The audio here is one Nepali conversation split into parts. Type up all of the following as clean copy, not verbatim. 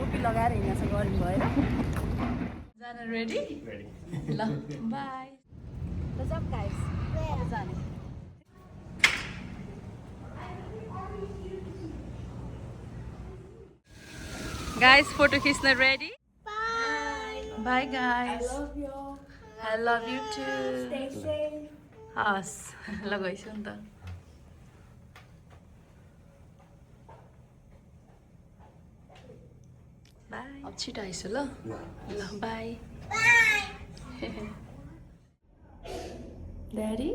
टोपी लगाएर हिँड्छ गर्मी भएर जान रेडी ल बाई ल जाऊ गाइस अब जाने गाइस फोटो खिच्न ready by guys I love you too. Stay safe. हस् ल गइसु नि त बाई अब छिटो आइसु ल ल बाई ड्याडी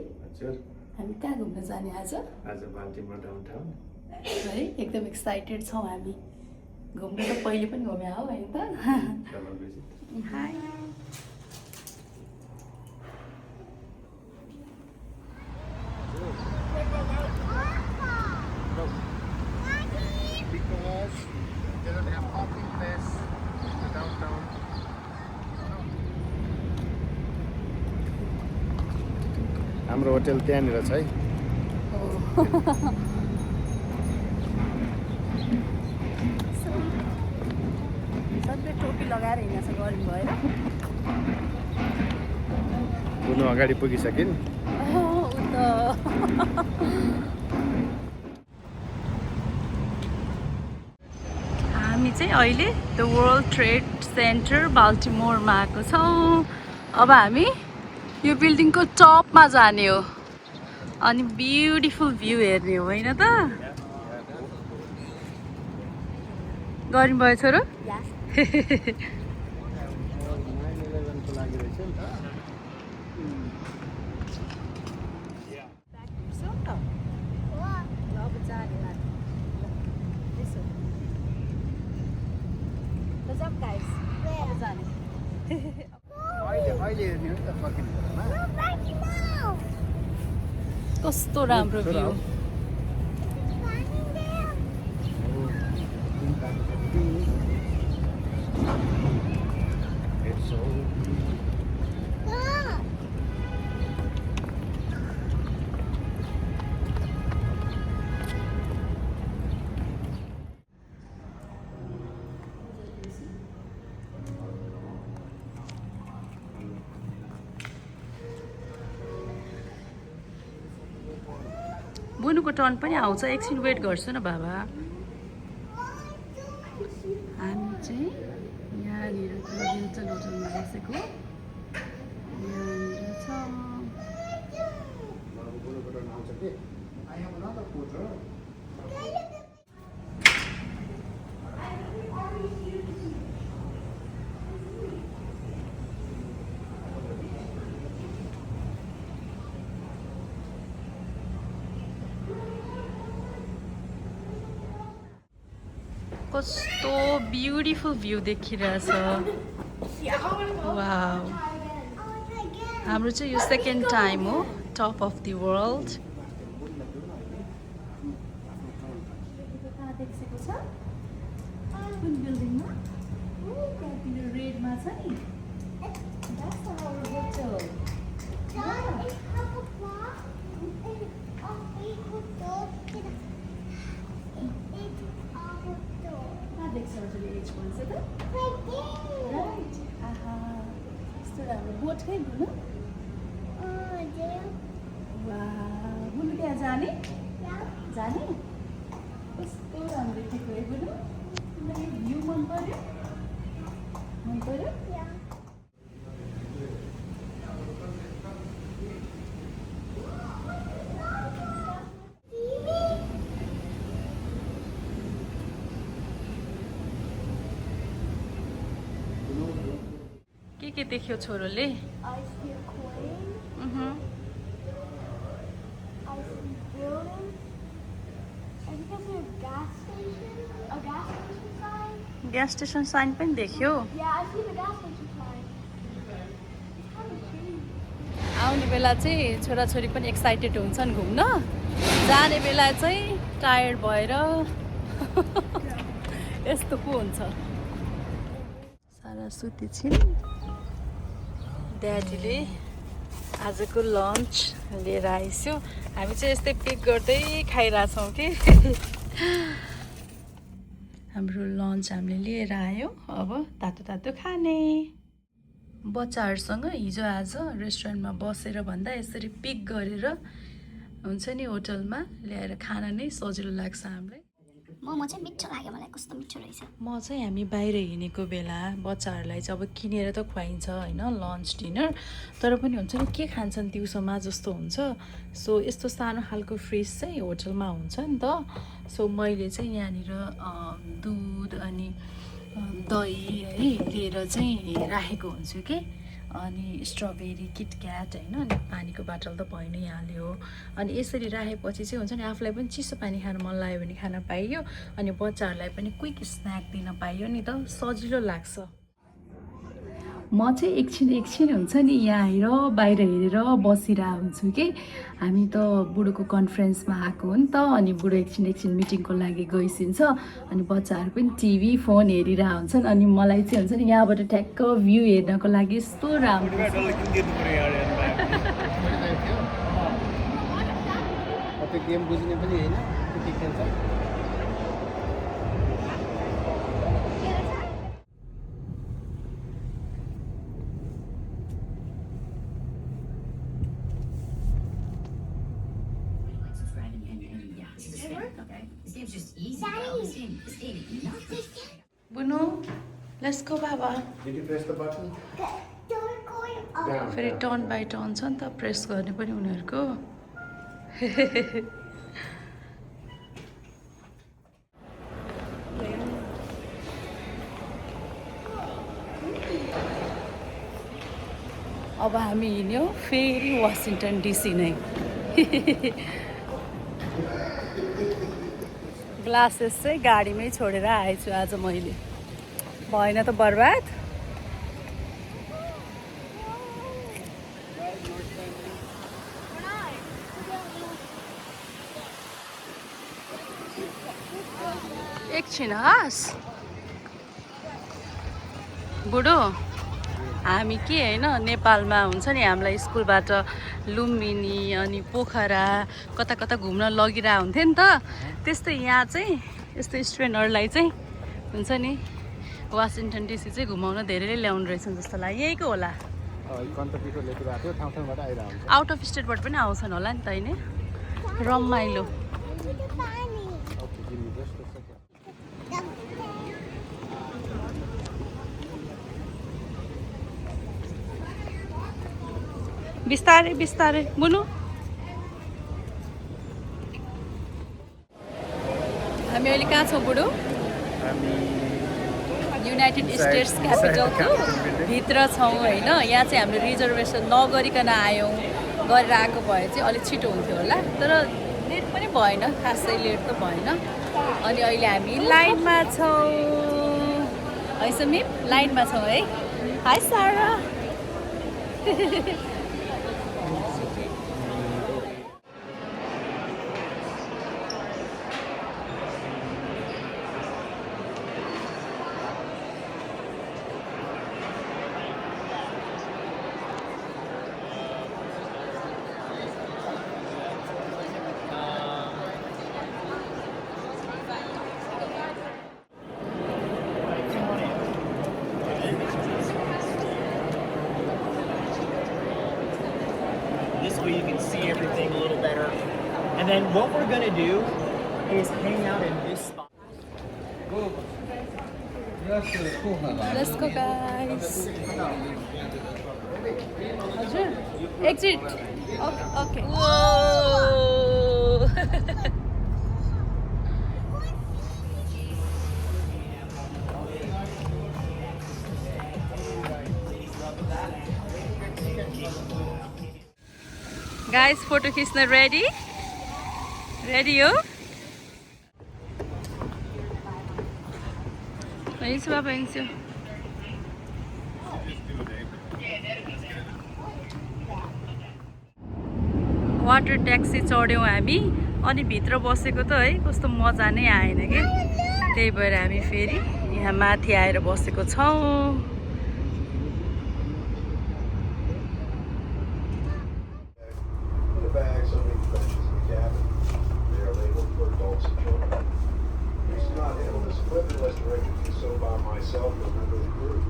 हामी कहाँ घुम्न जाने आज बाल्टिमोर डाउनटाउन है एकदम एक्साइटेड छौँ हामी घुम्न त पहिले पनि घुमे हो होइन त high because they don't have parking place in the downtown. हाम्रो होटल त्यहाँनिर छ है सधैँ टोपी लगाएर हिँड्छ गर्मी भएर पुग्नु अगाडि पुगिसकिन् हामी चाहिँ अहिले द वर्ल्ड ट्रेड सेन्टर बाल्टिमोरमा आएको छौँ अब हामी यो बिल्डिङको टपमा जाने हो अनि ब्युटिफुल भ्यू हेर्ने हो होइन त गर्मी भयो छोरो कस्तो राम्रो भ्यू बुनुको टर्न पनि आउँछ एकछिन वेट गर्छु न बाबा हामी चाहिँ यहाँनिर हिल्टन होटलमा बसेको यहाँनिर छ कस्तो ब्युटिफुल भ्यू देखिरहेछ वाउ हाम्रो चाहिँ यो सेकेन्ड टाइम हो टप अफ द वर्ल्ड कुन बिल्डिङमा रेडमा छ नि बोट खै बुनु बुनु त्यहाँ जाने जाने कस्तो राम्रो देखेको है बुनु तिमीलाई भ्यू मन पर्यो के देख्यो छोरोले ग्यास स्टेसन साइन पनि देख्यो आउने बेला चाहिँ छोराछोरी पनि एक्साइटेड हुन्छन् घुम्न जाने बेला चाहिँ टायर्ड भएर यस्तो पो हुन्छ सारा सुति छिन् ड्याडीले आजको लन्च लिएर आइस्यो हामी चाहिँ यस्तै पिक गर्दै खाइरहेछौँ कि हाम्रो लन्च हामीले लिएर आयो अब तातो तातो खाने बच्चाहरूसँग हिजो आज रेस्टुरेन्टमा बसेर भन्दा यसरी पिक गरेर हुन्छ नि होटलमा ल्याएर खान नै सजिलो लाग्छ हामीलाई मोमो चाहिँ मिठो लाग्यो मलाई कस्तो मिठो रहेछ म चाहिँ हामी बाहिर हिँडेको बेला बच्चाहरूलाई चाहिँ अब किनेर त खुवाइन्छ होइन लन्च डिनर तर पनि हुन्छ नि के खान्छन् दिउँसोमा जस्तो हुन्छ सो यस्तो सानो खालको फ्रिज चाहिँ होटलमा हुन्छ नि त सो मैले चाहिँ यहाँनिर दुध अनि दही है लिएर चाहिँ राखेको हुन्छु कि अनि स्ट्रबेरी किटक्याट होइन अनि पानीको बाटल त भइ नै हाल्यो अनि यसरी राखेपछि चाहिँ हुन्छ नि आफूलाई पनि चिसो पानी खान मन लाग्यो भने खान पाइयो अनि बच्चाहरूलाई पनि क्विक स्न्याक दिन पाइयो नि त सजिलो लाग्छ म चाहिँ एकछिन हुन्छ नि यहाँ आएर बाहिर हेरेर बसिरहेको हुन्छु कि हामी त बुढोको कन्फरेन्समा आएको हो नि त अनि बुढो एकछिन मिटिङको लागि गइसिन्छ अनि बच्चाहरू पनि टिभी फोन हेरिरहेको हुन्छन् अनि मलाई चाहिँ हुन्छ नि यहाँबाट ठ्याक्क भ्यू हेर्नको लागि यस्तो राम्रो त्यो गेम बुझ्ने पनि होइन के खेल्छ Bunu, let's go Baba. Did you press the button? Down. फेरि टर्न बाई टर्न छ नि त प्रेस गर्ने पनि उनीहरूको अब हामी हिँड्यौँ फेरि वासिङटन डिसी नै ग्लासेस चाहिँ गाडीमै छोडेर आएछु आज मैले भएन त बर्बाद एकछिन हस् बुढो हामी के होइन नेपालमा हुन्छ नि हामीलाई स्कुलबाट लुम्बिनी अनि पोखरा कता कता घुम्न लगिरहेको हुन्थ्यो नि त त्यस्तै यहाँ चाहिँ यस्तो स्टुडेन्टहरूलाई चाहिँ हुन्छ नि वासिङटन डिसी चाहिँ घुमाउन धेरैले ल्याउनु रहेछन् जस्तो लाग्यो यहीँको होला आउट अफ स्टेटबाट पनि आउँछन् होला नि त होइन रमाइलो बिस्तारै बिस्तारै बुनु हामी अहिले कहाँ छौँ बुढो युनाइटेड स्टेट्स क्यापिटलको भित्र छौँ होइन यहाँ चाहिँ हामीले रिजर्भेसन नगरिकन आयौँ गरेर आएको भए चाहिँ अलिक छिटो हुन्थ्यो होला तर लेट पनि भएन खासै लेट त भएन अनि अहिले हामी लाइनमा छौँ है समीप लाइनमा छौँ है हाई सारा This way you can see everything a little better. And then what we're gonna do is hang out in this spot. Let's go guys. हजुर exit. Okay. Whoa. Guys, photo खिच्न ready? Ready हो? हिँड्छु बाबा हिँड्छु वाटर ट्याक्सी चढ्यौँ हामी अनि भित्र बसेको त है कस्तो मजा नै आएन कि त्यही भएर हामी फेरि यहाँ माथि आएर बसेको छौँ equipment unless directed to do so by myself or a member of the crew.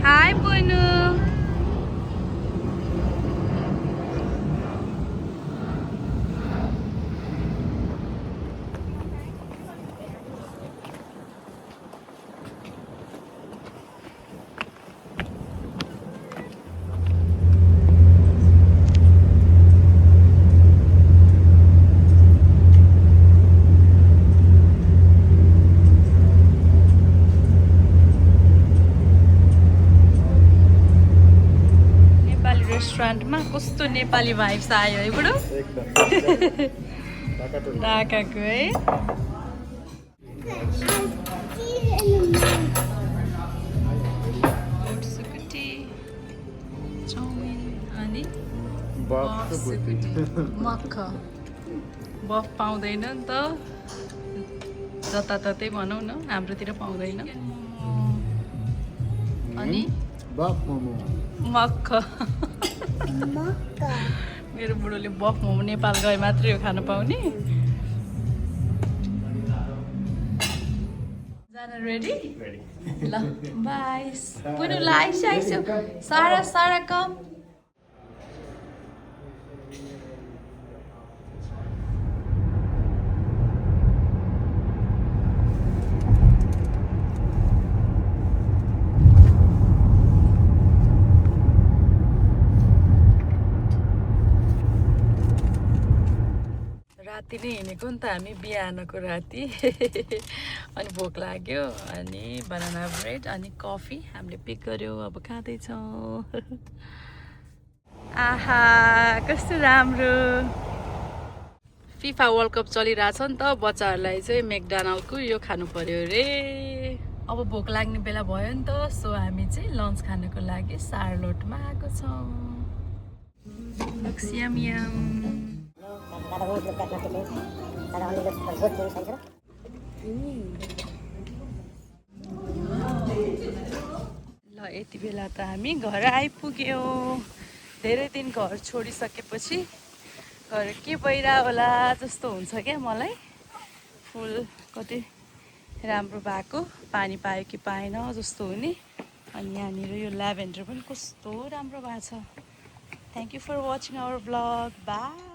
Hi, Bunu. रेस्टुरेन्टमा कस्तो नेपाली भाइब्स आयो है बुढो ढाकाको है सुकुटी चाउमिन अनि मक्ख बफ पाउँदैन नि त जताततै भनौँ न हाम्रोतिर पाउँदैन अनि मक्ख मेरो बुढोले बफ मोमो नेपाल गए मात्रै हो खान पाउने जान रेडी ल बाई बुढोलाई आइसकेको सारा सारा कम राति नै हिँडेको नि त हामी बिहानको राति अनि भोक लाग्यो अनि बनाना ब्रेड अनि कफी हामीले पिक गर्यो अब खाँदैछौँ आहा कस्तो राम्रो फिफा वर्ल्ड कप चलिरहेछ नि त बच्चाहरूलाई चाहिँ मैकडोनाल्डको यो खानु पर्यो रे अब भोक लाग्ने बेला भयो नि त सो हामी चाहिँ लन्च खानको लागि सार्लोटमा आएको छौँ लुक्स यम यम ल यति बेला त हामी घर आइपुग्यौँ धेरै दिन घर छोडिसकेपछि घर के भइरह होला जस्तो हुन्छ क्या मलाई फुल कति राम्रो भएको पानी पायो कि पाएन जस्तो हुने अनि यहाँनिर यो ल्याभेन्डर पनि कस्तो राम्रो भएको छ thank you for watching our blog by